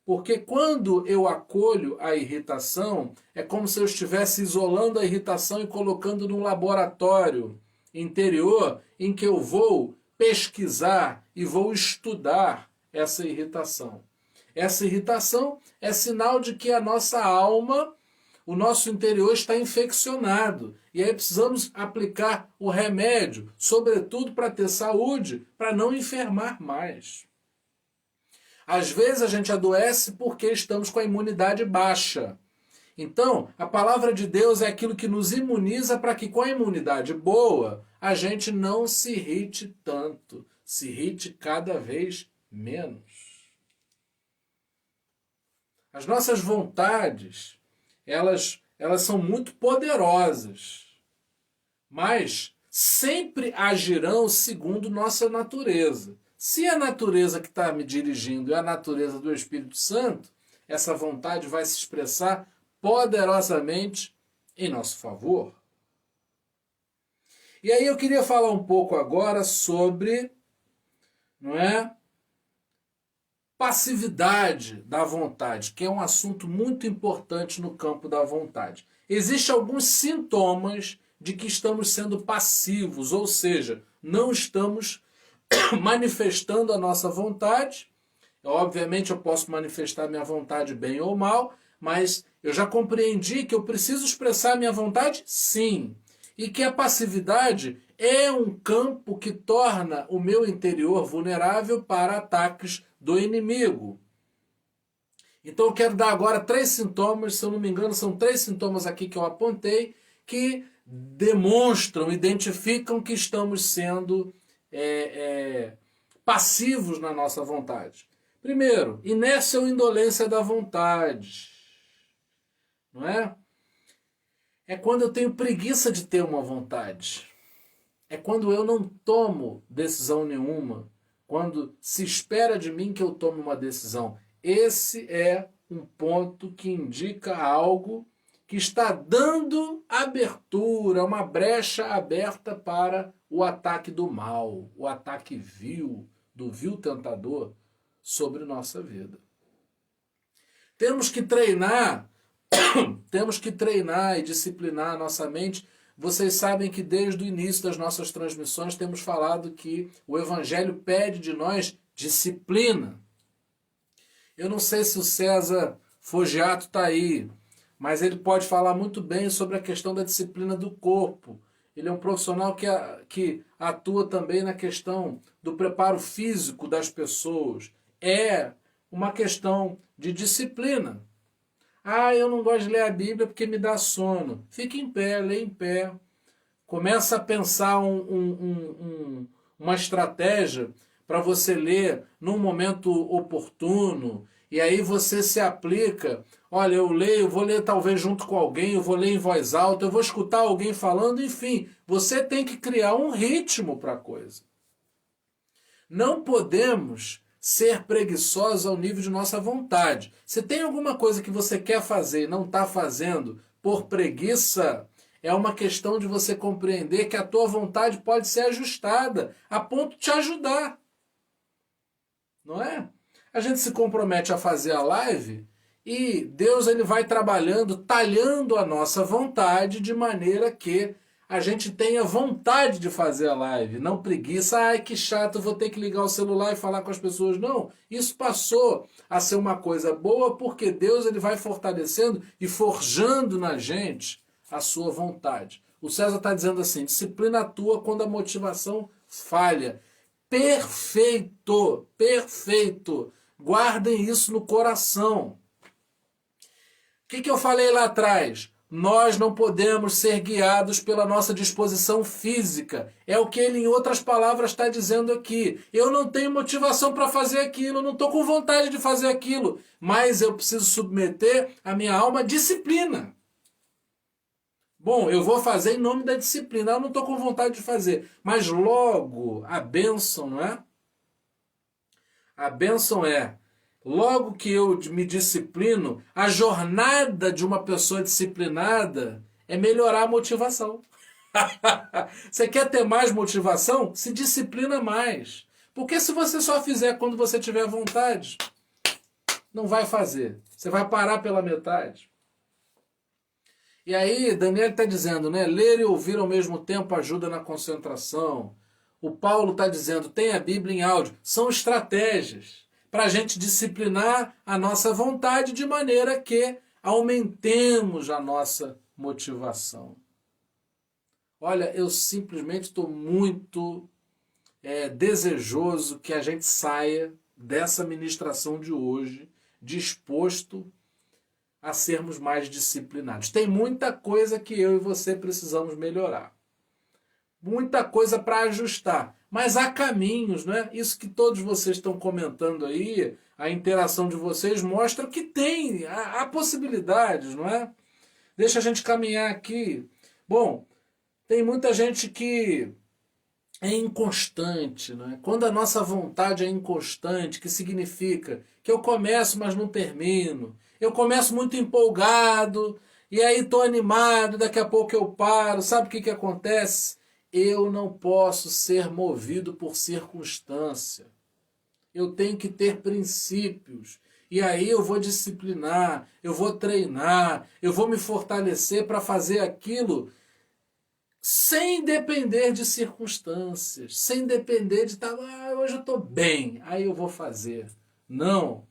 Porque quando eu acolho a irritação, é como se eu estivesse isolando a irritação e colocando num laboratório interior em que eu vou pesquisar e vou estudar essa irritação. Essa irritação é sinal de que a nossa alma, o nosso interior está infeccionado. E aí precisamos aplicar o remédio, sobretudo para ter saúde, para não enfermar mais. Às vezes a gente adoece porque estamos com a imunidade baixa. Então, a palavra de Deus é aquilo que nos imuniza para que com a imunidade boa a gente não se irrite tanto, se irrite cada vez menos. As nossas vontades, elas são muito poderosas, mas sempre agirão segundo nossa natureza. Se a natureza que está me dirigindo é a natureza do Espírito Santo, essa vontade vai se expressar poderosamente em nosso favor. E aí eu queria falar um pouco agora sobre, não é, passividade da vontade, que é um assunto muito importante no campo da vontade. Existem alguns sintomas de que estamos sendo passivos, ou seja, não estamos manifestando a nossa vontade. Obviamente eu posso manifestar minha vontade bem ou mal, mas eu já compreendi que eu preciso expressar minha vontade, sim. E que a passividade é um campo que torna o meu interior vulnerável para ataques do inimigo. Então eu quero dar agora 3 sintomas, se eu não me engano, são 3 sintomas aqui que eu apontei, que demonstram, identificam que estamos sendo passivos na nossa vontade. Primeiro, inércia ou indolência da vontade. Não é? É quando eu tenho preguiça de ter uma vontade. É quando eu não tomo decisão nenhuma. Quando se espera de mim que eu tome uma decisão. Esse é um ponto que indica algo que está dando abertura, uma brecha aberta para o ataque do mal, o ataque vil, do vil tentador sobre nossa vida. Temos que treinar e disciplinar a nossa mente. Vocês sabem que desde o início das nossas transmissões temos falado que o Evangelho pede de nós disciplina. Eu não sei se o César Fogiato está aí, mas ele pode falar muito bem sobre a questão da disciplina do corpo. Ele é um profissional que atua também na questão do preparo físico das pessoas. É uma questão de disciplina. Ah, eu não gosto de ler a Bíblia porque me dá sono. Fique em pé, lê em pé. Começa a pensar uma estratégia para você ler num momento oportuno. E aí você se aplica. Olha, eu leio, vou ler talvez junto com alguém, eu vou ler em voz alta, eu vou escutar alguém falando, enfim. Você tem que criar um ritmo para a coisa. Não podemos ser preguiçosos ao nível de nossa vontade. Se tem alguma coisa que você quer fazer e não está fazendo por preguiça, é uma questão de você compreender que a tua vontade pode ser ajustada a ponto de te ajudar. Não é? A gente se compromete a fazer a live e Deus ele vai trabalhando, talhando a nossa vontade de maneira que a gente tenha vontade de fazer a live, não preguiça. Ai, que chato, vou ter que ligar o celular e falar com as pessoas. Não, isso passou a ser uma coisa boa porque Deus ele vai fortalecendo e forjando na gente a sua vontade. O César está dizendo assim, disciplina atua quando a motivação falha. Perfeito, perfeito. Guardem isso no coração. O que eu falei lá atrás? Nós não podemos ser guiados pela nossa disposição física. É o que ele, em outras palavras, está dizendo aqui. Eu não tenho motivação para fazer aquilo, eu não estou com vontade de fazer aquilo, mas eu preciso submeter a minha alma à disciplina. Bom, eu vou fazer em nome da disciplina, eu não estou com vontade de fazer. Mas logo, a bênção, não é? A bênção é, logo que eu me disciplino, a jornada de uma pessoa disciplinada é melhorar a motivação. Você quer ter mais motivação? Se disciplina mais. Porque se você só fizer quando você tiver vontade, não vai fazer. Você vai parar pela metade. E aí, Daniel está dizendo, né? Ler e ouvir ao mesmo tempo ajuda na concentração. O Paulo está dizendo, tem a Bíblia em áudio. São estratégias. para a gente disciplinar a nossa vontade de maneira que aumentemos a nossa motivação. Olha, eu simplesmente estou muito desejoso que a gente saia dessa ministração de hoje disposto a sermos mais disciplinados. Tem muita coisa que eu e você precisamos melhorar. Muita coisa para ajustar. Mas há caminhos, não é? Isso que todos vocês estão comentando aí, a interação de vocês mostra que tem, há possibilidades, não é? Deixa a gente caminhar aqui. Bom, tem muita gente que é inconstante, não é? Quando a nossa vontade é inconstante, que significa que eu começo, mas não termino. Eu começo muito empolgado, e aí estou animado, daqui a pouco eu paro. Sabe o que acontece? Eu não posso ser movido por circunstância. Eu tenho que ter princípios. E aí eu vou disciplinar, eu vou treinar, eu vou me fortalecer para fazer aquilo sem depender de circunstâncias, sem depender de estar, hoje eu estou bem, aí eu vou fazer. Não,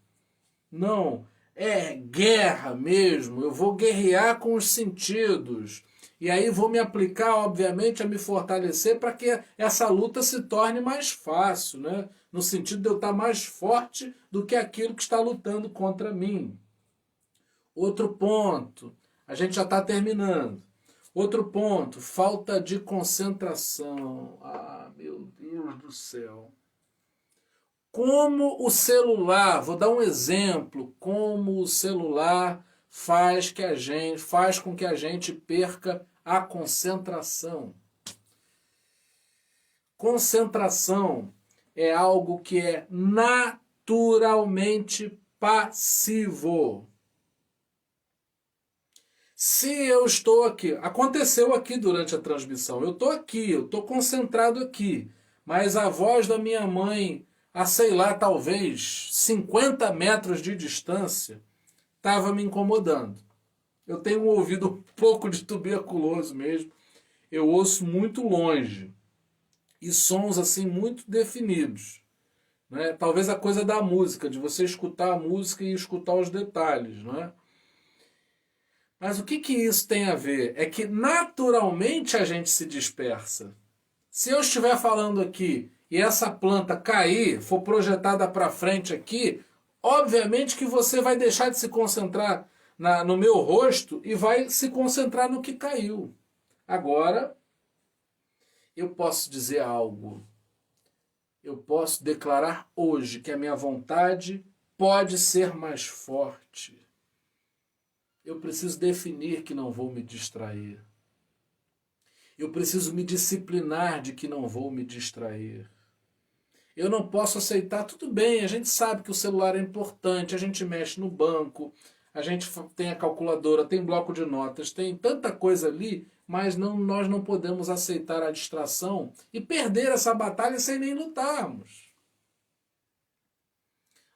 não, é guerra mesmo, eu vou guerrear com os sentidos. E aí vou me aplicar, obviamente, a me fortalecer para que essa luta se torne mais fácil, né? No sentido de eu estar mais forte do que aquilo que está lutando contra mim. Outro ponto, a gente já está terminando. Outro ponto, falta de concentração. Ah, meu Deus do céu. Como o celular, vou dar um exemplo, como o celular faz com que a gente perca a concentração. Concentração é algo que é naturalmente passivo. Se eu estou aqui, aconteceu aqui durante a transmissão, eu estou aqui, eu estou concentrado aqui, mas a voz da minha mãe, a sei lá, talvez 50 metros de distância, estava me incomodando. Eu tenho um ouvido um pouco de tuberculoso mesmo, eu ouço muito longe, e sons assim muito definidos. Né? Talvez a coisa da música, de você escutar a música e escutar os detalhes, não é? Mas o que isso tem a ver? É que naturalmente a gente se dispersa. Se eu estiver falando aqui e essa planta cair, for projetada para frente aqui, obviamente que você vai deixar de se concentrar no meu rosto e vai se concentrar no que caiu. Agora, eu posso dizer algo. Eu posso declarar hoje que a minha vontade pode ser mais forte. Eu preciso definir que não vou me distrair. Eu preciso me disciplinar de que não vou me distrair. Eu não posso aceitar, tudo bem, a gente sabe que o celular é importante, a gente mexe no banco, a gente tem a calculadora, tem bloco de notas, tem tanta coisa ali, mas nós não podemos aceitar a distração e perder essa batalha sem nem lutarmos.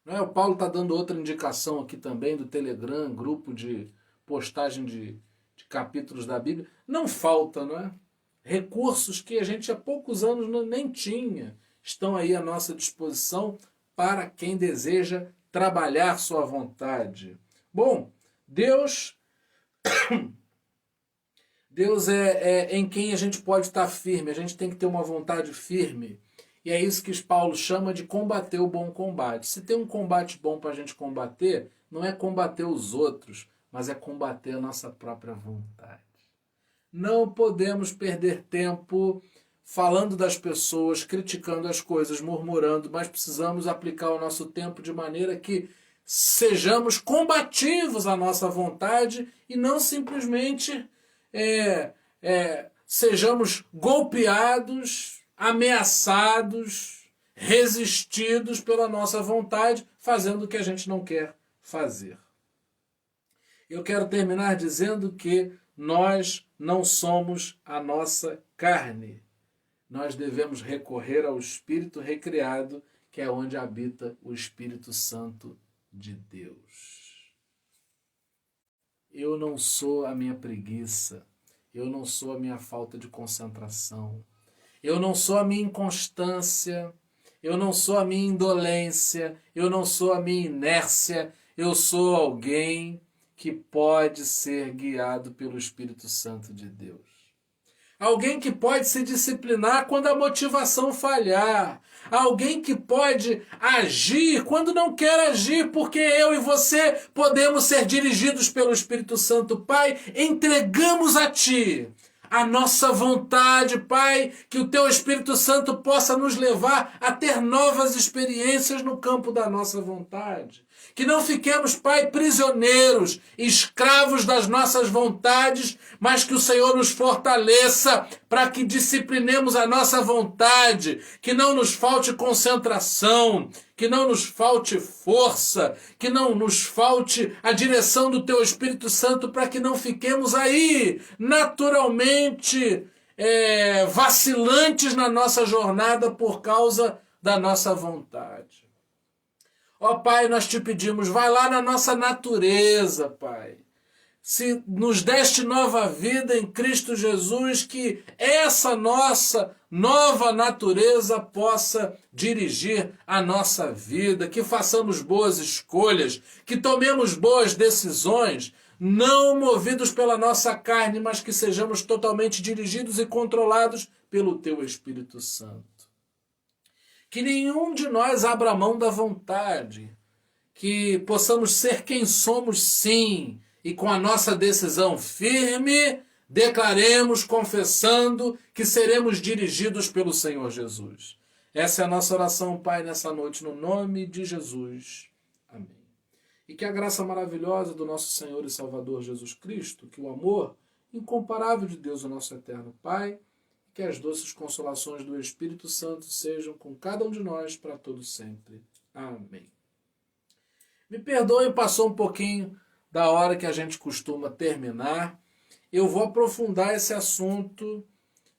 Não é? O Paulo está dando outra indicação aqui também do Telegram, grupo de postagem de capítulos da Bíblia. Não falta, não é? Recursos que a gente há poucos anos nem tinha estão aí à nossa disposição para quem deseja trabalhar sua vontade. Bom, Deus é em quem a gente pode estar firme, a gente tem que ter uma vontade firme. E é isso que Paulo chama de combater o bom combate. Se tem um combate bom para a gente combater, não é combater os outros, mas é combater a nossa própria vontade. Não podemos perder tempo falando das pessoas, criticando as coisas, murmurando, mas precisamos aplicar o nosso tempo de maneira que sejamos combativos à nossa vontade e não simplesmente sejamos golpeados, ameaçados, resistidos pela nossa vontade, fazendo o que a gente não quer fazer. Eu quero terminar dizendo que nós não somos a nossa carne. Nós devemos recorrer ao Espírito recriado, que é onde habita o Espírito Santo de Deus. Eu não sou a minha preguiça, eu não sou a minha falta de concentração, eu não sou a minha inconstância, eu não sou a minha indolência, eu não sou a minha inércia, eu sou alguém que pode ser guiado pelo Espírito Santo de Deus. Alguém que pode se disciplinar quando a motivação falhar. Alguém que pode agir quando não quer agir, porque eu e você podemos ser dirigidos pelo Espírito Santo. Pai, entregamos a Ti a nossa vontade, Pai, que o Teu Espírito Santo possa nos levar a ter novas experiências no campo da nossa vontade. Que não fiquemos, Pai, prisioneiros, escravos das nossas vontades, mas que o Senhor nos fortaleça para que disciplinemos a nossa vontade, que não nos falte concentração, que não nos falte força, que não nos falte a direção do Teu Espírito Santo para que não fiquemos aí, naturalmente, vacilantes na nossa jornada por causa da nossa vontade. Ó Pai, nós te pedimos, vai lá na nossa natureza, Pai. Se nos deste nova vida em Cristo Jesus, que essa nossa nova natureza possa dirigir a nossa vida, que façamos boas escolhas, que tomemos boas decisões, não movidos pela nossa carne, mas que sejamos totalmente dirigidos e controlados pelo Teu Espírito Santo. Que nenhum de nós abra mão da vontade, que possamos ser quem somos sim, e com a nossa decisão firme, declaremos, confessando que seremos dirigidos pelo Senhor Jesus. Essa é a nossa oração, Pai, nessa noite, no nome de Jesus. Amém. E que a graça maravilhosa do nosso Senhor e Salvador Jesus Cristo, que o amor incomparável de Deus, o nosso eterno Pai, que as doces consolações do Espírito Santo sejam com cada um de nós para todo sempre. Amém. Me perdoem, passou um pouquinho da hora que a gente costuma terminar. Eu vou aprofundar esse assunto.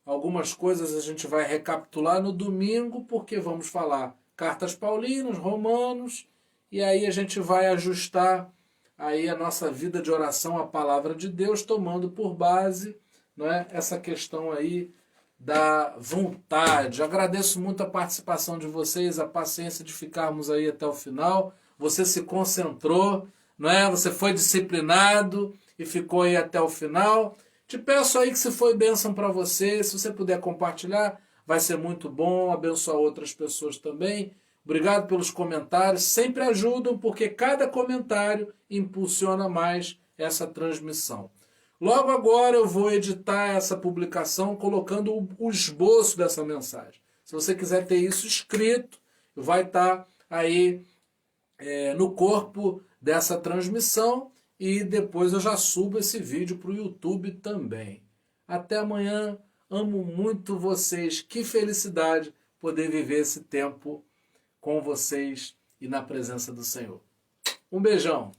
Algumas coisas a gente vai recapitular no domingo, porque vamos falar cartas paulinas, Romanos, e aí a gente vai ajustar aí a nossa vida de oração à palavra de Deus, tomando por base, não é, essa questão aí da vontade. Agradeço muito a participação de vocês, a paciência de ficarmos aí até o final. Você se concentrou, não é? Você foi disciplinado e ficou aí até o final. Te peço aí que se foi bênção para você, se você puder compartilhar, vai ser muito bom, abençoar outras pessoas também. Obrigado pelos comentários, sempre ajudam, porque cada comentário impulsiona mais essa transmissão. Logo agora eu vou editar essa publicação colocando o esboço dessa mensagem. Se você quiser ter isso escrito, vai estar aí no corpo dessa transmissão e depois eu já subo esse vídeo para o YouTube também. Até amanhã, amo muito vocês, que felicidade poder viver esse tempo com vocês e na presença do Senhor. Um beijão!